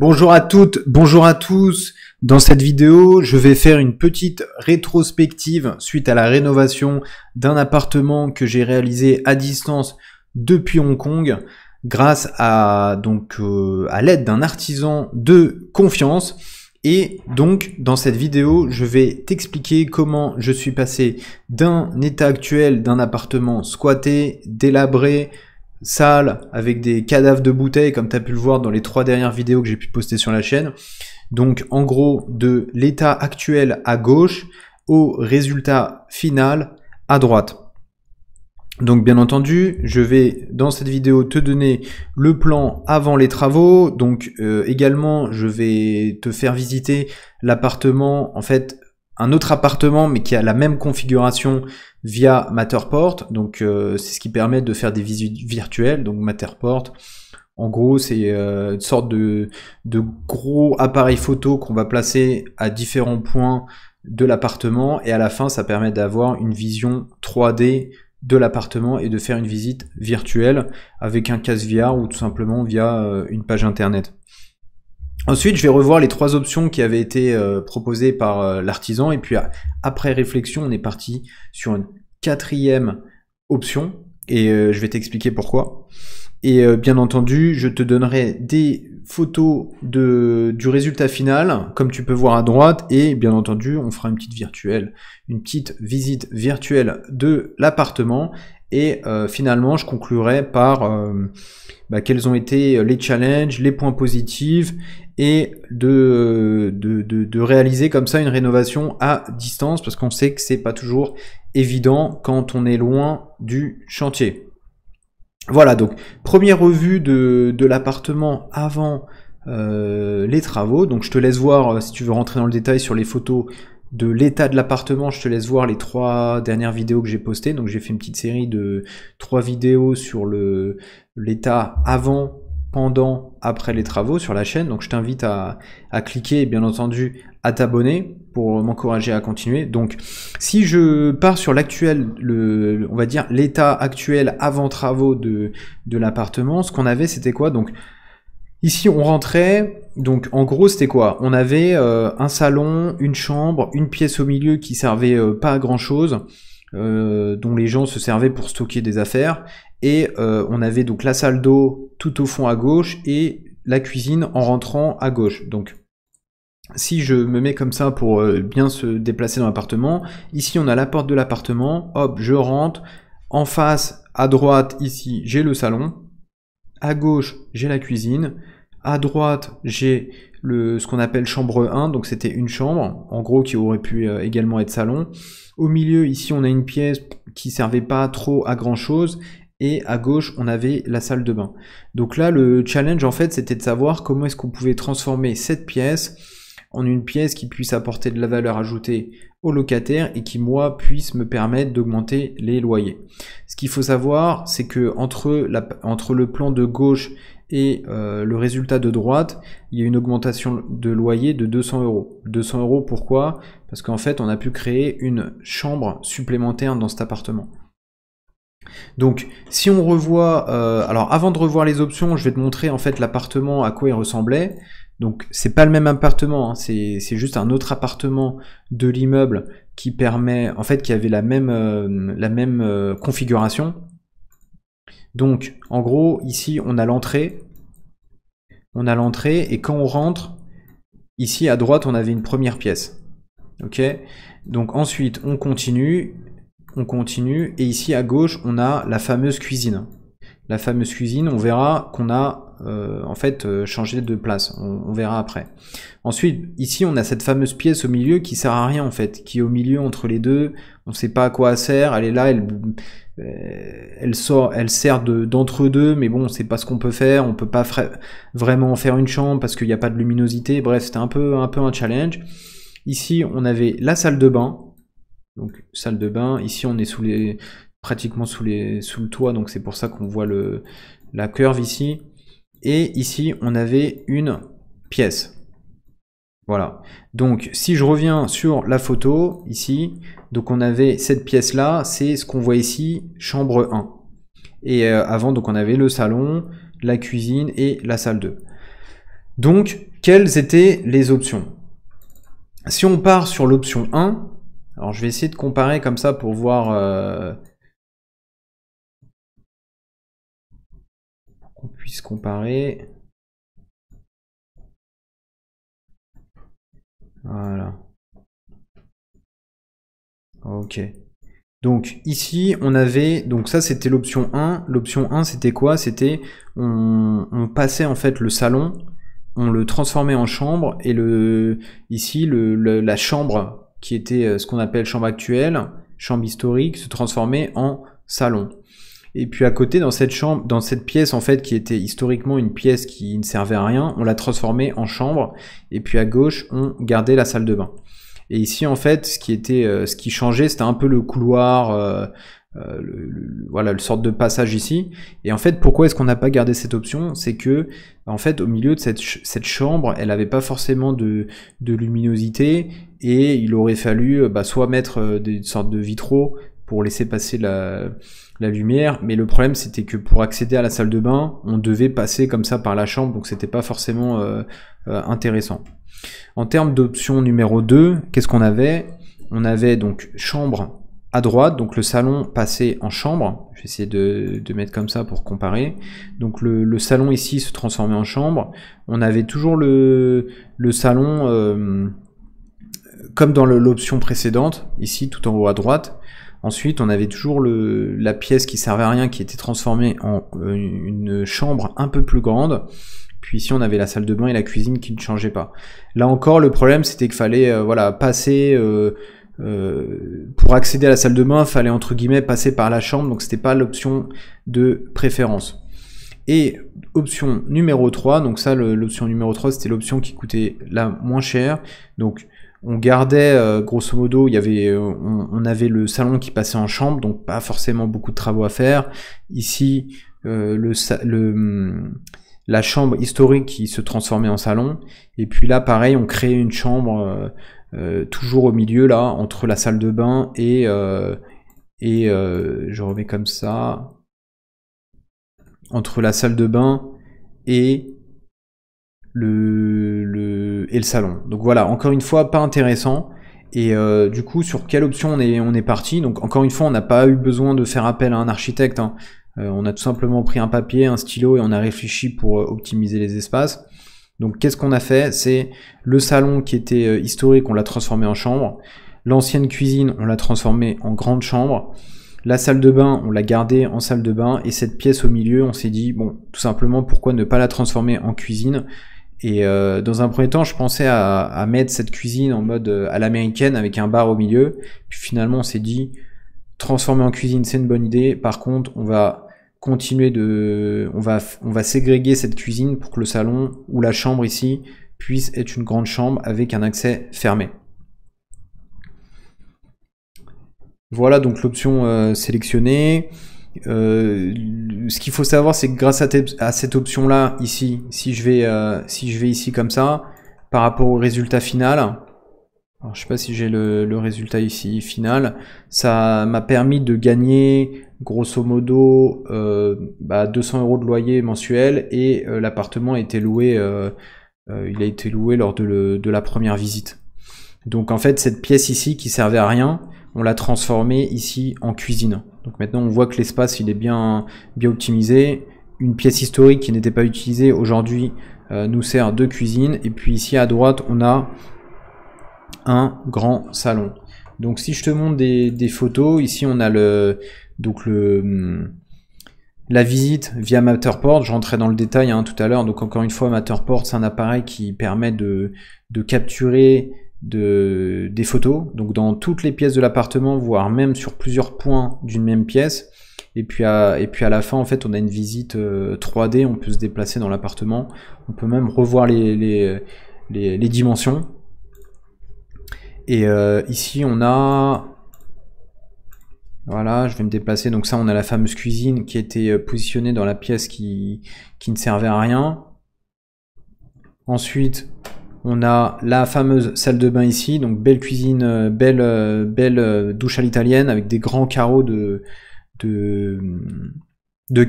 Bonjour à toutes, bonjour à tous. Dans cette vidéo, je vais faire une petite rétrospective suite à la rénovation d'un appartement que j'ai réalisé à distance depuis Hong Kong grâce à à l'aide d'un artisan de confiance. Et donc, dans cette vidéo, je vais t'expliquer comment je suis passé d'un état actuel d'un appartement squatté, délabré, sale, avec des cadavres de bouteilles, comme tu as pu le voir dans les 3 dernières vidéos que j'ai pu poster sur la chaîne. Donc, en gros, de l'état actuel à gauche au résultat final à droite. Donc bien entendu, je vais dans cette vidéo te donner le plan avant les travaux. Donc également, je vais te faire visiter l'appartement, en fait un autre appartement mais qui a la même configuration via Matterport. Donc c'est ce qui permet de faire des visites virtuelles. Donc Matterport, en gros c'est une sorte de gros appareil photo qu'on va placer à différents points de l'appartement et à la fin ça permet d'avoir une vision 3D de l'appartement et de faire une visite virtuelle avec un casque VR ou tout simplement via une page internet. Ensuite, je vais revoir les 3 options qui avaient été proposées par l'artisan et puis après réflexion, on est parti sur une 4e option et je vais t'expliquer pourquoi. Et bien entendu, je te donnerai des photos du résultat final, comme tu peux voir à droite, et bien entendu, on fera une petite visite virtuelle de l'appartement, et finalement, je conclurai par quels ont été les challenges, les points positifs, et de réaliser comme ça une rénovation à distance, parce qu'on sait que c'est pas toujours évident quand on est loin du chantier. Voilà, donc première revue de l'appartement avant les travaux. Donc je te laisse voir, si tu veux rentrer dans le détail sur les photos de l'état de l'appartement, je te laisse voir les 3 dernières vidéos que j'ai postées. Donc j'ai fait une petite série de 3 vidéos sur l'état avant, pendant, après les travaux sur la chaîne. Donc je t'invite à cliquer et bien entendu à t'abonner pour m'encourager à continuer. Donc si je pars sur l'actuel, on va dire l'état actuel avant travaux de l'appartement, ce qu'on avait c'était quoi? Donc ici on rentrait, donc en gros c'était quoi? On avait un salon, une chambre, une pièce au milieu qui servait pas à grand chose, dont les gens se servaient pour stocker des affaires, et on avait donc la salle d'eau tout au fond à gauche et la cuisine en rentrant à gauche. Donc si je me mets comme ça pour bien se déplacer dans l'appartement, ici on a la porte de l'appartement, hop, je rentre, en face, à droite, ici, j'ai le salon, à gauche, j'ai la cuisine, à droite, j'ai ce qu'on appelle chambre 1, donc c'était une chambre, en gros qui aurait pu également être salon. Au milieu, ici, on a une pièce qui servait pas trop à grand chose, et à gauche, on avait la salle de bain. Donc là, le challenge, en fait, c'était de savoir comment est-ce qu'on pouvait transformer cette pièce en une pièce qui puisse apporter de la valeur ajoutée aux locataires et qui, moi, puisse me permettre d'augmenter les loyers. Ce qu'il faut savoir, c'est que entre le plan de gauche et le résultat de droite, il y a une augmentation de loyer de 200 €. 200 €, pourquoi? Parce qu'en fait, on a pu créer une chambre supplémentaire dans cet appartement. Donc, si on revoit, alors avant de revoir les options, je vais te montrer en fait l'appartement à quoi il ressemblait. Donc, c'est pas le même appartement, hein, c'est juste un autre appartement de l'immeuble qui permet, en fait, qui avait la même configuration. Donc, en gros, ici, on a l'entrée, et quand on rentre, ici à droite, on avait une première pièce. Ok? Donc ensuite, on continue, et ici à gauche, on a la fameuse cuisine. La fameuse cuisine, on verra qu'on a en fait changé de place, on verra après. Ensuite, ici, on a cette fameuse pièce au milieu qui sert à rien en fait, qui est au milieu entre les deux, on ne sait pas à quoi elle sert, elle est là, elle sert d'entre deux, mais bon, c'est pas ce qu'on peut faire, on peut pas vraiment en faire une chambre parce qu'il n'y a pas de luminosité, bref, c'était un peu un challenge. Ici, on avait la salle de bain, donc salle de bain, ici on est pratiquement sous le toit, donc c'est pour ça qu'on voit la curve ici. Et ici, on avait une pièce. Voilà. Donc, si je reviens sur la photo, ici, donc on avait cette pièce-là, c'est ce qu'on voit ici, chambre 1. Et avant, donc on avait le salon, la cuisine et la salle 2. Donc, quelles étaient les options? Si on part sur l'option 1, alors je vais essayer de comparer comme ça pour voir qu'on puisse comparer. Voilà. Ok. Donc ici on avait, donc ça c'était l'option 1. L'option 1 c'était quoi? C'était on passait en fait le salon, on le transformait en chambre et ici la chambre qui était ce qu'on appelle chambre actuelle, chambre historique, se transformait en salon. Et puis à côté dans cette chambre, dans cette pièce en fait qui était historiquement une pièce qui ne servait à rien, on l'a transformée en chambre. Et puis à gauche on gardait la salle de bain. Et ici, en fait, ce qui changeait, c'était un peu le couloir, voilà, le sorte de passage ici. Et en fait, pourquoi est-ce qu'on n'a pas gardé cette option? C'est que, en fait, au milieu de cette chambre, elle n'avait pas forcément de luminosité, et il aurait fallu soit mettre des sortes de vitraux pour laisser passer la lumière. Mais le problème, c'était que pour accéder à la salle de bain, on devait passer comme ça par la chambre, donc c'était pas forcément intéressant. En termes d'option numéro 2, qu'est-ce qu'on avait? On avait donc chambre à droite, donc le salon passait en chambre. Je vais essayer de mettre comme ça pour comparer. Donc le salon ici se transformait en chambre. On avait toujours le salon comme dans l'option précédente, ici tout en haut à droite. Ensuite, on avait toujours la pièce qui servait à rien qui était transformée en une chambre un peu plus grande. Puis ici, on avait la salle de bain et la cuisine qui ne changeaient pas. Là encore, le problème, c'était qu'il fallait voilà, passer... pour accéder à la salle de bain, il fallait entre guillemets passer par la chambre, donc c'était pas l'option de préférence. Et option numéro 3, donc ça, l'option numéro 3, c'était l'option qui coûtait la moins chère. Donc on gardait, grosso modo, il y avait, on avait le salon qui passait en chambre, donc pas forcément beaucoup de travaux à faire. Ici, la chambre historique qui se transformait en salon. Et puis là, pareil, on créait une chambre toujours au milieu, là, entre la salle de bain et je remets comme ça, entre la salle de bain et le salon. Donc voilà, encore une fois, pas intéressant. Et du coup, sur quelle option on est parti? Donc encore une fois, on n'a pas eu besoin de faire appel à un architecte, hein. On a tout simplement pris un papier, un stylo et on a réfléchi pour optimiser les espaces. Donc qu'est-ce qu'on a fait? C'est le salon qui était historique, on l'a transformé en chambre. L'ancienne cuisine, on l'a transformée en grande chambre. La salle de bain, on l'a gardée en salle de bain. Et cette pièce au milieu, on s'est dit, bon, tout simplement, pourquoi ne pas la transformer en cuisine? Et dans un premier temps, je pensais à mettre cette cuisine en mode à l'américaine avec un bar au milieu. Puis finalement, on s'est dit, transformer en cuisine, c'est une bonne idée. Par contre, on va continuer on va ségréguer cette cuisine pour que le salon ou la chambre ici puisse être une grande chambre avec un accès fermé. Voilà donc l'option sélectionnée. Ce qu'il faut savoir, c'est que grâce à cette option là ici, si je vais ici comme ça, par rapport au résultat final, alors je sais pas si j'ai le résultat ici final, ça m'a permis de gagner grosso modo 200 € de loyer mensuel, et l'appartement a été loué, il a été loué lors de la première visite. Donc en fait cette pièce ici qui servait à rien, on l'a transformée ici en cuisine. Donc maintenant on voit que l'espace il est bien optimisé. Une pièce historique qui n'était pas utilisée aujourd'hui nous sert de cuisine. Et puis ici à droite on a un grand salon. Donc si je te montre des photos, ici on a la visite via Matterport. Je rentrais dans le détail tout à l'heure. Donc encore une fois, Matterport, c'est un appareil qui permet de capturer des photos, donc dans toutes les pièces de l'appartement, voire même sur plusieurs points d'une même pièce. Et puis à la fin, en fait, on a une visite 3D. On peut se déplacer dans l'appartement. On peut même revoir les dimensions. Et ici, on a... Voilà, je vais me déplacer. Donc ça, on a la fameuse cuisine qui était positionnée dans la pièce qui ne servait à rien. Ensuite, on a la fameuse salle de bain ici. Donc belle cuisine, belle douche à l'italienne avec des grands carreaux de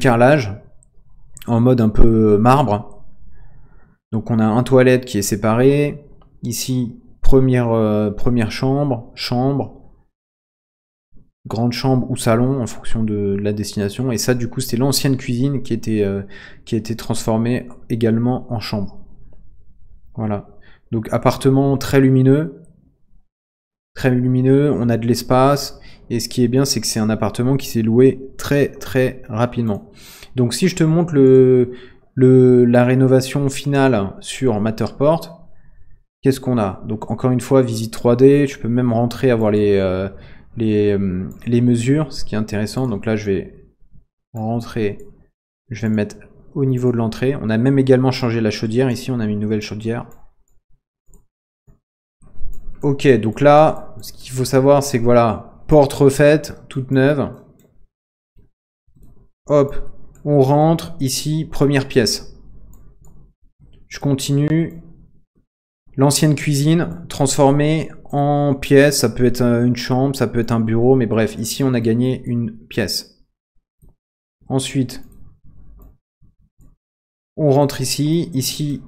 carrelage en mode un peu marbre. Donc on a un toilette qui est séparé. Ici, première chambre, grande chambre ou salon en fonction de la destination. Et ça, du coup, c'était l'ancienne cuisine qui a été transformée également en chambre. Voilà. Donc appartement très lumineux. Très lumineux, on a de l'espace. Et ce qui est bien, c'est que c'est un appartement qui s'est loué très très rapidement. Donc si je te montre la rénovation finale sur Matterport, qu'est-ce qu'on a? Donc encore une fois, visite 3D, je peux même rentrer, avoir les mesures, ce qui est intéressant. Donc là, je vais rentrer, je vais me mettre au niveau de l'entrée. On a même également changé la chaudière. Ici, on a mis une nouvelle chaudière. Ok, donc là, ce qu'il faut savoir, c'est que voilà, porte refaite, toute neuve. Hop, on rentre, ici, première pièce. Je continue. L'ancienne cuisine transformée en pièce, ça peut être une chambre, ça peut être un bureau, mais bref, ici on a gagné une pièce. Ensuite, on rentre ici. Ici,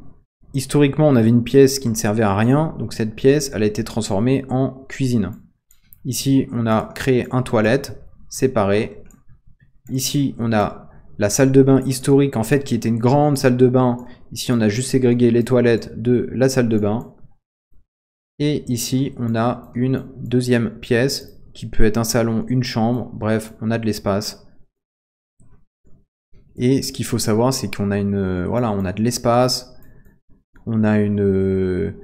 historiquement, on avait une pièce qui ne servait à rien, donc cette pièce, elle a été transformée en cuisine. Ici, on a créé un toilette séparé. Ici, on a la salle de bain historique, en fait, qui était une grande salle de bain. Ici, on a juste ségrégué les toilettes de la salle de bain. Et ici, on a une deuxième pièce qui peut être un salon, une chambre. Bref, on a de l'espace. Et ce qu'il faut savoir, c'est qu'on a on a de l'espace. On a de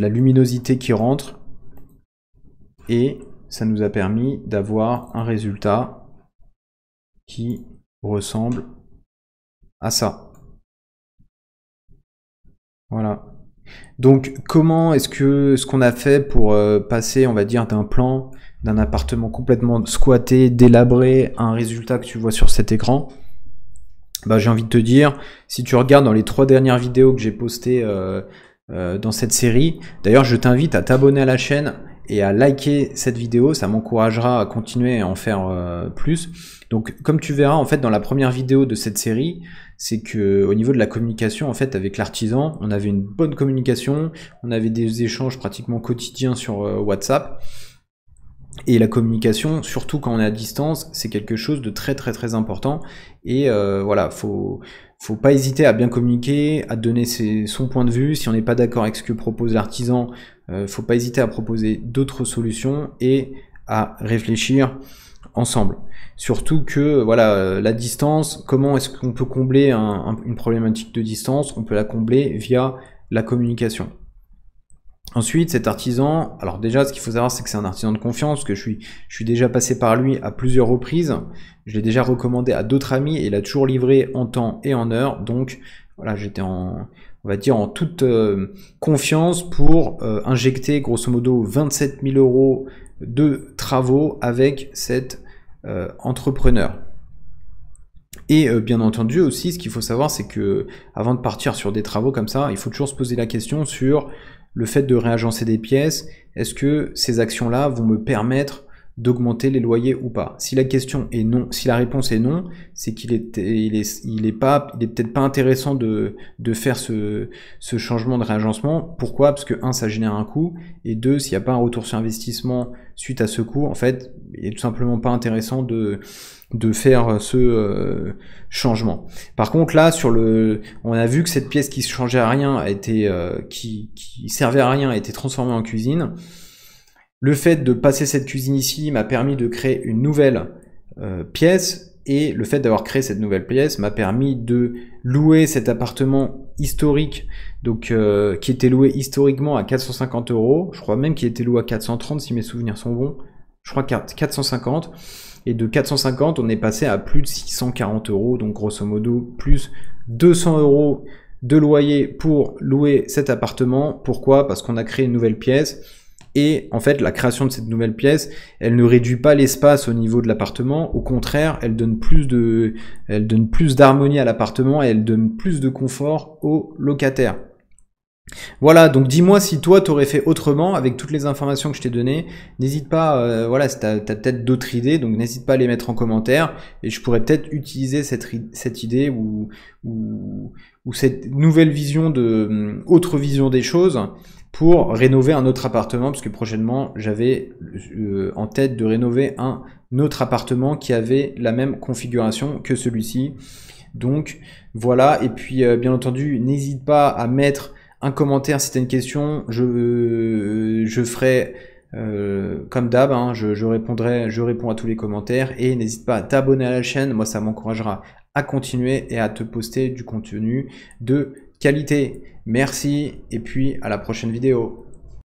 la luminosité qui rentre. Et ça nous a permis d'avoir un résultat qui ressemble à ça. Voilà. Donc comment est-ce qu'on a fait pour passer, on va dire, d'un plan d'un appartement complètement squatté, délabré, à un résultat que tu vois sur cet écran? Bah, j'ai envie de te dire, si tu regardes dans les 3 dernières vidéos que j'ai postées dans cette série, d'ailleurs je t'invite à t'abonner à la chaîne et à liker cette vidéo, ça m'encouragera à continuer à en faire plus. Donc comme tu verras en fait dans la première vidéo de cette série, c'est que au niveau de la communication en fait avec l'artisan, on avait une bonne communication, on avait des échanges pratiquement quotidiens sur WhatsApp. Et la communication, surtout quand on est à distance, c'est quelque chose de très très très important. Et voilà, faut pas hésiter à bien communiquer, à donner son point de vue. Si on n'est pas d'accord avec ce que propose l'artisan, faut pas hésiter à proposer d'autres solutions et à réfléchir ensemble. Surtout que voilà, la distance, comment est-ce qu'on peut combler une problématique de distance? On peut la combler via la communication. Ensuite, cet artisan, alors déjà, ce qu'il faut savoir, c'est que c'est un artisan de confiance, que je suis déjà passé par lui à plusieurs reprises. Je l'ai déjà recommandé à d'autres amis et il a toujours livré en temps et en heure. Donc, voilà, j'étais on va dire, en toute confiance pour injecter, grosso modo, 27 000 € de travaux avec cet entrepreneur. Et bien entendu aussi, ce qu'il faut savoir, c'est que avant de partir sur des travaux comme ça, il faut toujours se poser la question sur le fait de réagencer des pièces. Est-ce que ces actions-là vont me permettre d'augmenter les loyers ou pas? Si la question est non, si la réponse est non, c'est qu'il est peut-être pas intéressant de faire ce changement de réagencement. Pourquoi? Parce que 1, ça génère un coût, et 2, s'il n'y a pas un retour sur investissement suite à ce coût, en fait, il est tout simplement pas intéressant de faire ce changement. Par contre là on a vu que cette pièce qui changeait à rien a été qui servait à rien a été transformée en cuisine. Le fait de passer cette cuisine ici m'a permis de créer une nouvelle pièce, et le fait d'avoir créé cette nouvelle pièce m'a permis de louer cet appartement historique, donc qui était loué historiquement à 450 €. Je crois même qu'il était loué à 430 si mes souvenirs sont bons. Je crois 450. Et de 450, on est passé à plus de 640 €, donc grosso modo plus 200 € de loyer pour louer cet appartement. Pourquoi? Parce qu'on a créé une nouvelle pièce. Et en fait, la création de cette nouvelle pièce, elle ne réduit pas l'espace au niveau de l'appartement. Au contraire, elle donne plus d'harmonie à l'appartement et elle donne plus de confort aux locataires. Voilà, donc dis-moi si toi t'aurais fait autrement avec toutes les informations que je t'ai données. N'hésite pas, voilà, si t'as peut-être d'autres idées, donc n'hésite pas à les mettre en commentaire et je pourrais peut-être utiliser cette idée ou, ou cette nouvelle vision autre vision des choses pour rénover un autre appartement, parce que prochainement j'avais en tête de rénover un autre appartement qui avait la même configuration que celui-ci. Donc voilà, et puis bien entendu, n'hésite pas à mettre un commentaire si tu as une question. Je ferai comme d'hab, hein, je réponds à tous les commentaires et n'hésite pas à t'abonner à la chaîne. Moi, ça m'encouragera à continuer et à te poster du contenu de qualité. Merci et puis à la prochaine vidéo.